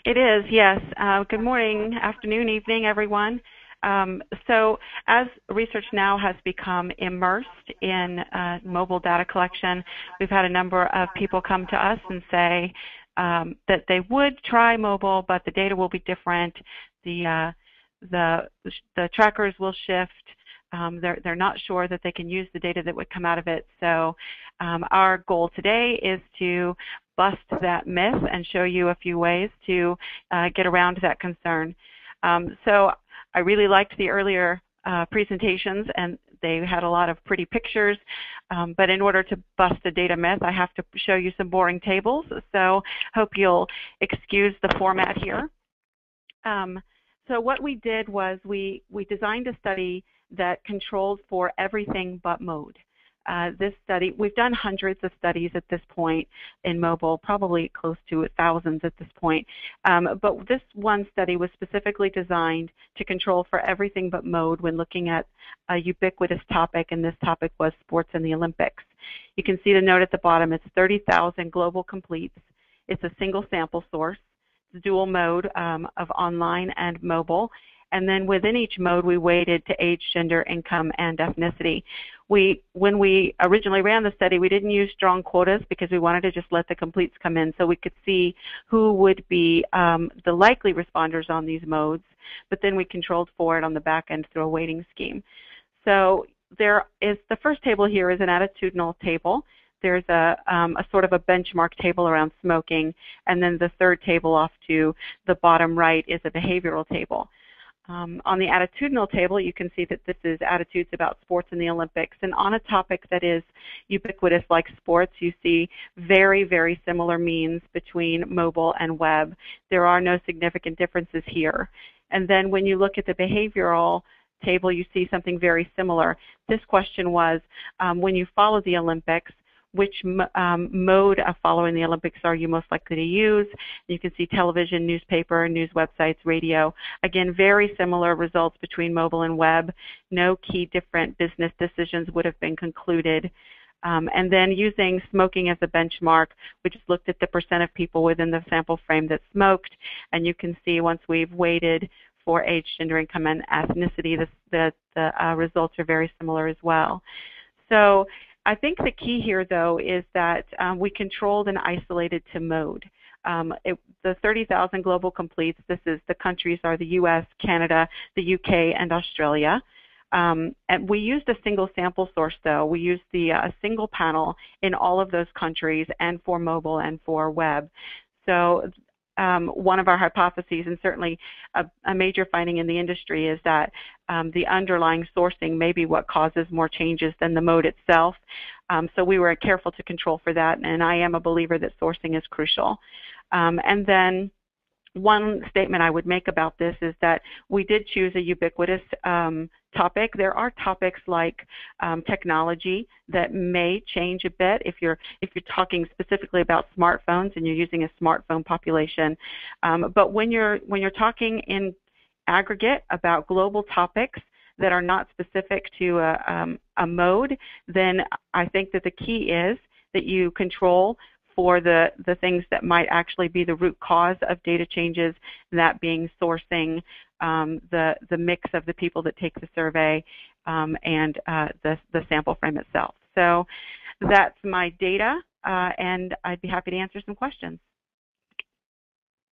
It is, yes. Good morning, afternoon, evening, everyone. So as research now has become immersed in mobile data collection, we've had a number of people come to us and say that they would try mobile, but the data will be different. The trackers will shift. They're not sure that they can use the data that would come out of it. So our goal today is to bust that myth and show you a few ways to get around that concern. So I really liked the earlier presentations, and they had a lot of pretty pictures, but in order to bust a data myth, I have to show you some boring tables. So hope you'll excuse the format here. So what we did was we designed a study that controlled for everything but mode. This study, we've done hundreds of studies at this point in mobile, probably close to thousands at this point. But this one study was specifically designed to control for everything but mode when looking at a ubiquitous topic, and this topic was sports and the Olympics. You can see the note at the bottom. It's 30,000 global completes. It's a single sample source. It's dual mode of online and mobile. And then within each mode, we weighted to age, gender, income, and ethnicity. When we originally ran the study, we didn't use strong quotas because we wanted to just let the completes come in so we could see who would be the likely responders on these modes, but then we controlled for it on the back end through a weighting scheme. So there is, the first table here is an attitudinal table. There's a sort of a benchmark table around smoking, and then the third table off to the bottom right is a behavioral table. On the attitudinal table, you can see that this is attitudes about sports and the Olympics. And on a topic that is ubiquitous like sports, you see very, very similar means between mobile and web. There are no significant differences here. And then when you look at the behavioral table, you see something very similar. This question was, when you follow the Olympics, which mode of following the Olympics are you most likely to use? You can see television, newspaper, news websites, radio. Again, very similar results between mobile and web. No key different business decisions would have been concluded. And then using smoking as a benchmark, we just looked at the percent of people within the sample frame that smoked. And you can see once we've weighted for age, gender, income, and ethnicity, the results are very similar as well. So I think the key here, though, is that we controlled and isolated to mode. The 30,000 global completes, the countries are the US, Canada, the UK, and Australia. And we used a single sample source, though. We used a single panel in all of those countries, and for mobile and for web. So one of our hypotheses, and certainly a major finding in the industry, is that the underlying sourcing may be what causes more changes than the mode itself. So we were careful to control for that, and I am a believer that sourcing is crucial. And then one statement I would make about this is that we did choose a ubiquitous topic. There are topics like technology that may change a bit if you're talking specifically about smartphones and you're using a smartphone population. But when you're talking in aggregate about global topics that are not specific to a mode, then I think that the key is that you control for the things that might actually be the root cause of data changes, that being sourcing, the mix of the people that take the survey, and the sample frame itself. So that's my data, and I'd be happy to answer some questions.